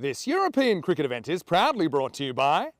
This European cricket event is proudly brought to you by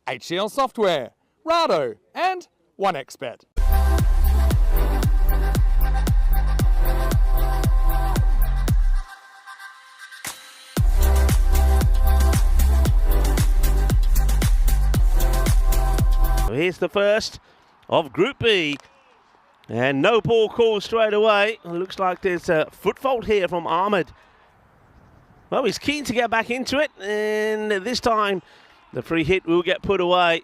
HCL Software, Rado and 1xBet. Here's the first of Group B. And no ball call straight away. It looks like there's a foot fault here from Ahmed. Well, he's keen to get back into it. And this time, the free hit will get put away.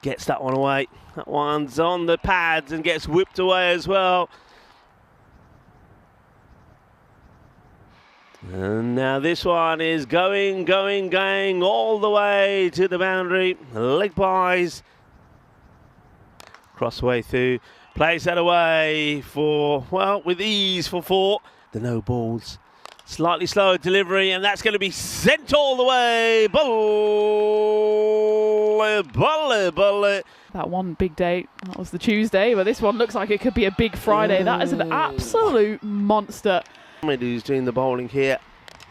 Gets that one away. That one's on the pads and gets whipped away as well. And now this one is going all the way to the boundary. Leg buys. Crossway through. Plays that away for, well, with ease for 4. The no balls. Slightly slower delivery, and that's going to be sent all the way. Bully. That one big day, that was the Tuesday, but this one looks like it could be a big Friday. That is an absolute monster. Who's doing the bowling here,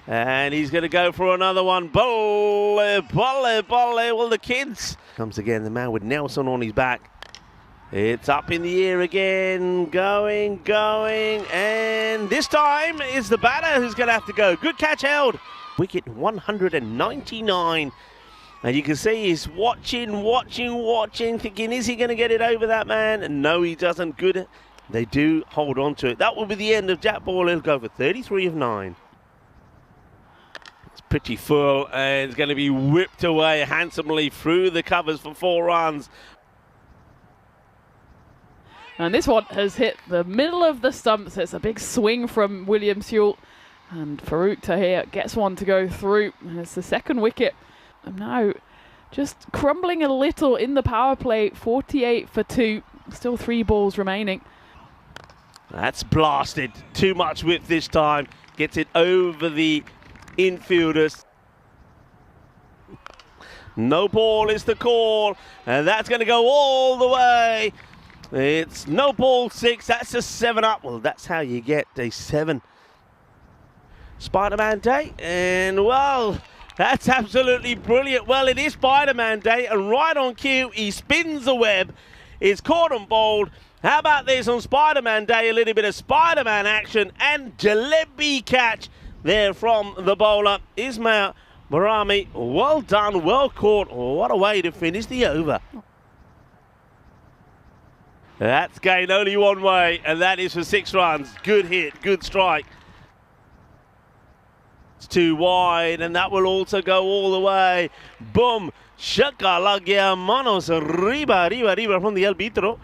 and he's going to go for another one. Bully. Well, the kids. Comes again, the man with Nelson on his back. It's up in the air again, going, and this time it's the batter who's going to have to go. Good catch held. Wicket 199. And you can see he's watching, thinking, is he going to get it over that man? And no, he doesn't. Good. They do hold on to it. That will be the end of Jack Ball. He'll go for 33 of 9. It's pretty full, and it's going to be whipped away handsomely through the covers for 4 runs. And this one has hit the middle of the stumps. It's a big swing from William Sewell. And Farouk Tahir gets one to go through. And it's the second wicket. And now just crumbling a little in the power play. 48 for 2. Still 3 balls remaining. That's blasted. Too much whip this time. Gets it over the infielders. No ball is the call. And that's going to go all the way. It's no ball 6, that's a 7 up. Well, that's how you get a 7. Spider-Man Day, and well, that's absolutely brilliant. Well, it is Spider-Man Day, and right on cue, he spins the web. It's caught and bowled. How about this on Spider-Man Day? A little bit of Spider-Man action and jalebi catch there from the bowler, Ismail Barami. Well done, well caught. What a way to finish the over. That's gained only one way, and that is for 6 runs. Good hit, good strike. It's too wide, and that will also go all the way. Boom! Shakalagya manos arriba from the arbitro.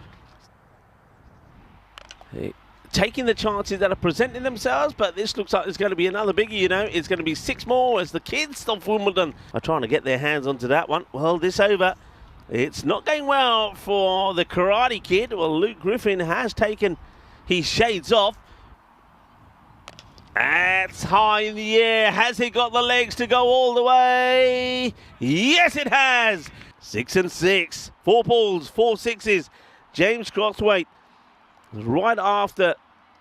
Taking the chances that are presenting themselves, but this looks like it's going to be another biggie, you know. It's going to be 6 more as the kids of Wimbledon are trying to get their hands onto that one. Well, this over. It's not going well for the Karate Kid. Well, Luke Griffin has taken his shades off. That's high in the air. Has it got the legs to go all the way? Yes, it has. 6 and 6. 4 balls, 4 sixes. James Crosswaite, right after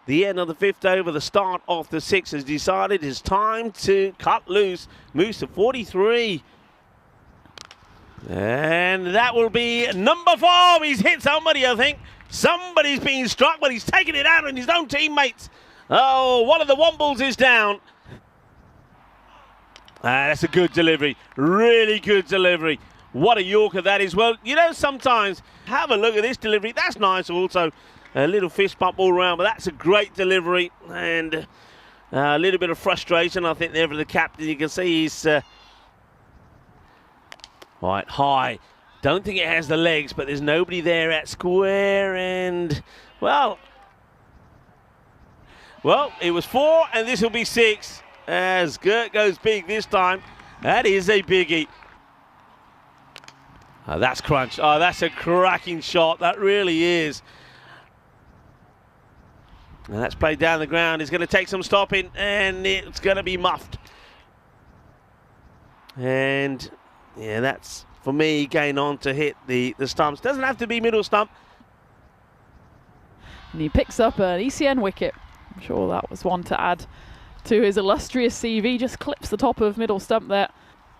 the end of the 5th over, the start of the 6th, has decided it's time to cut loose. Moves to 43. And that will be number 4. He's hit somebody, I think. Somebody's been struck, but he's taken it out on his own teammates. Oh, one of the Wombles is down. That's a good delivery. Really good delivery. What a Yorker that is. Well, you know, sometimes have a look at this delivery. That's nice also. A little fist bump all around, but that's a great delivery. And a little bit of frustration, I think, there for the captain. You can see he's... right, high. Don't think it has the legs, but there's nobody there at square, and, well, it was 4, and this will be 6, as Gert goes big this time. That is a biggie. Oh, that's crunch. Oh, that's a cracking shot. That really is. And that's played down the ground. It's going to take some stopping, and it's going to be muffed. And... yeah, that's, for me, going on to hit the stumps. Doesn't have to be middle stump. And he picks up an ECN wicket. I'm sure that was one to add to his illustrious CV. Just clips the top of middle stump there.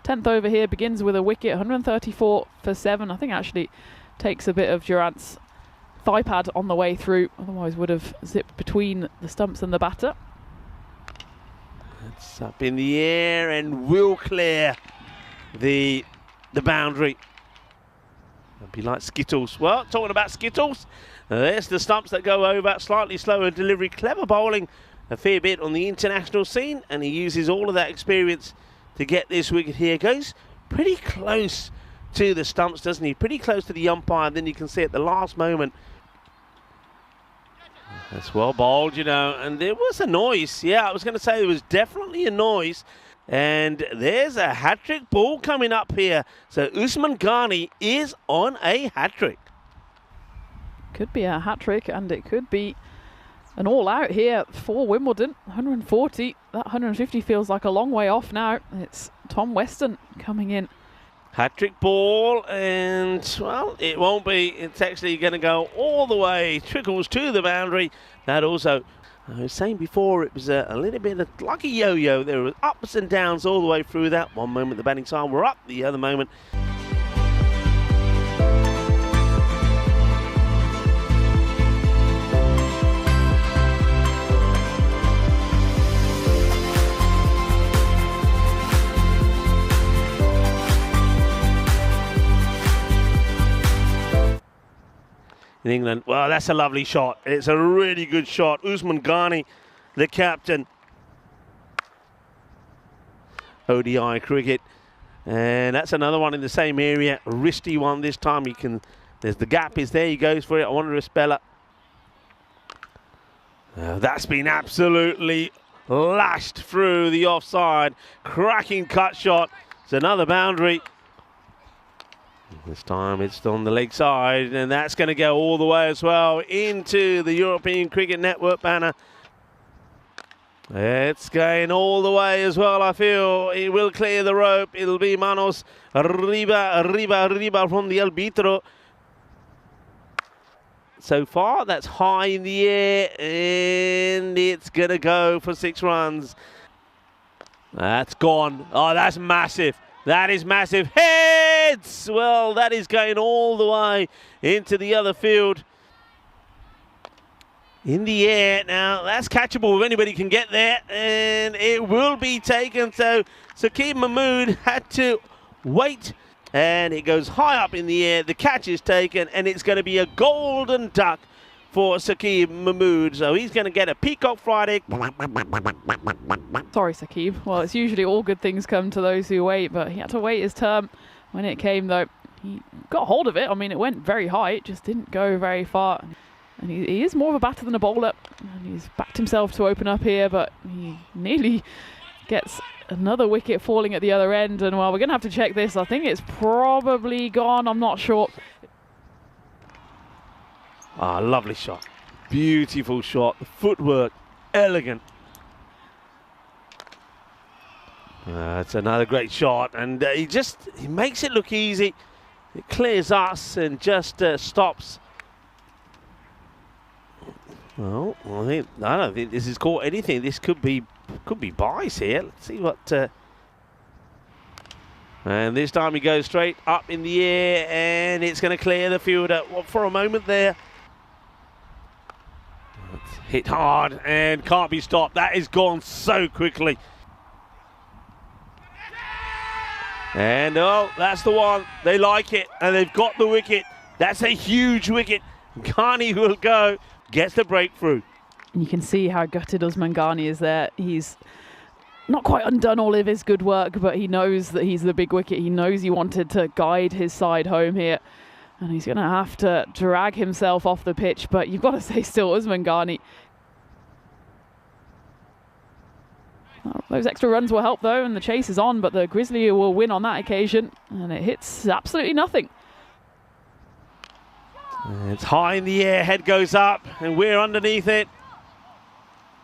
10th over here begins with a wicket, 134 for 7. I think actually takes a bit of Durant's thigh pad on the way through, otherwise would have zipped between the stumps and the batter. It's up in the air and will clear the boundary. It'll be like Skittles. Well, talking about Skittles, there's the stumps that go over, slightly slower delivery, clever bowling a fair bit on the international scene, and he uses all of that experience to get this wicket here. Goes pretty close to the stumps, doesn't he? Pretty close to the umpire, then you can see at the last moment. That's well bowled, you know, and there was a noise. Yeah, I was going to say there was definitely a noise. And there's a hat-trick ball coming up here. So Usman Ghani is on a hat-trick. Could be a hat-trick, and it could be an all-out here for Wimbledon. 140, that 150 feels like a long way off now. It's Tom Weston coming in. Hat-trick ball, and, well, it won't be. It's actually going to go all the way. Trickles to the boundary. That also, I was saying before, it was a little bit like a yo-yo. There were ups and downs all the way through that. One moment the batting side were up, the other moment in England. Well, that's a lovely shot. It's a really good shot. Usman Ghani, the captain. ODI cricket. And that's another one in the same area. A wristy one this time. There's the gap is there. He goes for it. I wanted a speller. That's been absolutely lashed through the offside. Cracking cut shot. It's another boundary. This time it's on the leg side, and that's going to go all the way as well into the European Cricket Network banner. It's going all the way as well, I feel. It will clear the rope. It'll be manos arriba from the arbitro. So far, that's high in the air, and it's going to go for 6 runs. That's gone. Oh, that's massive. That is massive. Heads! Well, that is going all the way into the other field. In the air. Now, that's catchable if anybody can get there. And it will be taken. So, Saqib Mahmood had to wait. And it goes high up in the air. The catch is taken. And it's going to be a golden duck for Saqib Mahmood. So he's going to get a Peacock Friday. Sorry, Saqib. Well, it's usually all good things come to those who wait, but he had to wait his turn. When it came, though, he got hold of it. I mean, it went very high. It just didn't go very far. And he is more of a batter than a bowler. And he's backed himself to open up here, but he nearly gets another wicket falling at the other end. And, well, we're going to have to check this. I think it's probably gone. I'm not sure. Ah, lovely shot. Beautiful shot. The footwork, elegant. It's another great shot, and he makes it look easy. It clears us and just stops. Well, I don't think this has caught anything. This could be buys here. Let's see what. And this time he goes straight up in the air, and it's going to clear the fielder. Well, for a moment there. It's hit hard and can't be stopped. That is gone so quickly. And, oh, that's the one. They like it, and they've got the wicket. That's a huge wicket. Ghani will go, gets the breakthrough. You can see how gutted Usman Ghani is there. He's not quite undone all of his good work, but he knows that he's the big wicket. He knows he wanted to guide his side home here. And he's going to have to drag himself off the pitch. But you've got to say still, Usman Ghani. Well, those extra runs will help, though, and the chase is on. But the Grizzly will win on that occasion. And it hits absolutely nothing. It's high in the air, head goes up, and we're underneath it.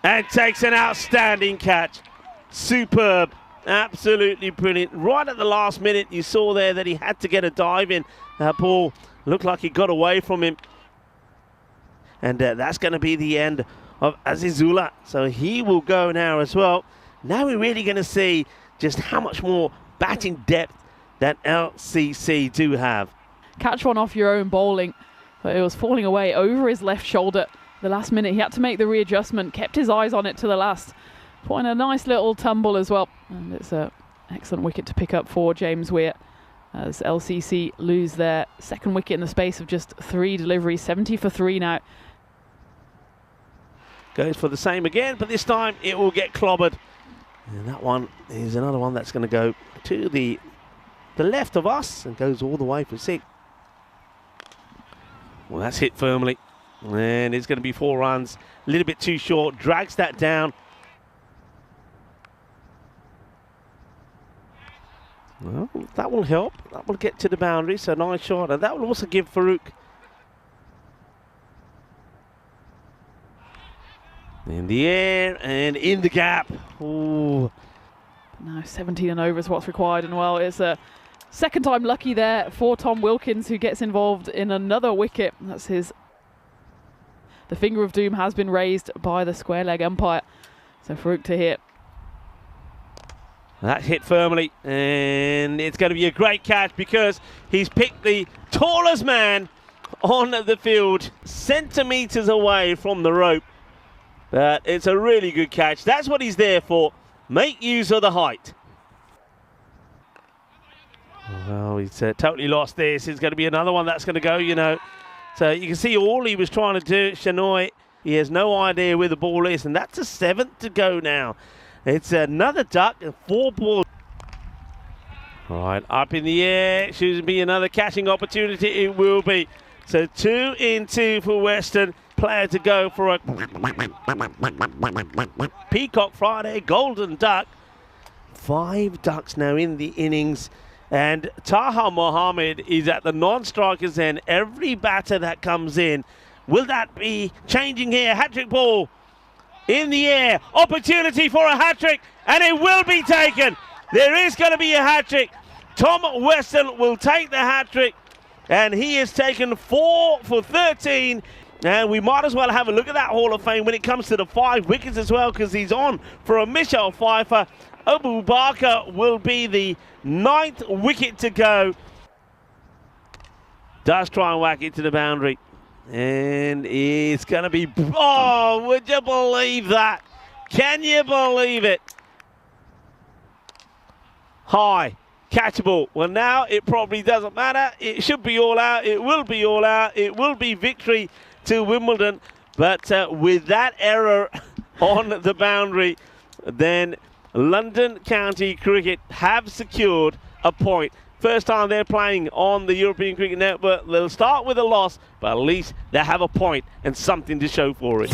And takes an outstanding catch. Superb. Absolutely brilliant. Right at the last minute, you saw there that he had to get a dive in. That ball looked like he got away from him. And that's going to be the end of Azizullah. So he will go now as well. Now we're really going to see just how much more batting depth that LCC do have. Catch one off your own bowling, but it was falling away over his left shoulder. The last minute he had to make the readjustment, kept his eyes on it to the last, put in a nice little tumble as well. And it's an excellent wicket to pick up for James Weir as LCC lose their second wicket in the space of just 3 deliveries, 70 for 3 now. Goes for the same again, but this time it will get clobbered. And that one is another one that's going to go to the left of us and goes all the way for 6. Well, that's hit firmly. And it's going to be 4 runs. A little bit too short. Drags that down. Well, that will help. That will get to the boundary. So nice shot. And that will also give Farouk. In the air and in the gap. Ooh. Now 17 and over is what's required. And well, it's a second time lucky there for Tom Wilkins, who gets involved in another wicket. That's his. The finger of doom has been raised by the square leg umpire. So Farouk to hit. That hit firmly, and it's going to be a great catch because he's picked the tallest man on the field, centimetres away from the rope. But it's a really good catch. That's what he's there for. Make use of the height. Well, he's totally lost this. It's going to be another one that's going to go, you know. So you can see all he was trying to do, Shanoy. He has no idea where the ball is, and that's a 7th to go now. It's another duck and 4 balls. All right, up in the air. Should be another catching opportunity. It will be. So 2 in 2 for Western. Player to go for a Peacock Friday golden duck. 5 ducks now in the innings. And Taha Mohammed is at the non-strikers end. Every batter that comes in. Will that be changing here? Hat-trick ball in the air. Opportunity for a hat-trick. And it will be taken. There is going to be a hat-trick. Tom Weston will take the hat-trick. And he has taken 4 for 13. And we might as well have a look at that Hall of Fame when it comes to the 5 wickets as well, because he's on for a Michelle Pfeiffer. Abu Bakr will be the 9th wicket to go. Does try and whack it to the boundary. And it's going to be... Oh, would you believe that? Can you believe it? High. Catchable. Well, now it probably doesn't matter. It should be all out. It will be all out. It will be victory to Wimbledon. But with that error on the boundary, then London County Cricket have secured a point. First time they're playing on the European Cricket Network. They'll start with a loss, but at least they have a point and something to show for it.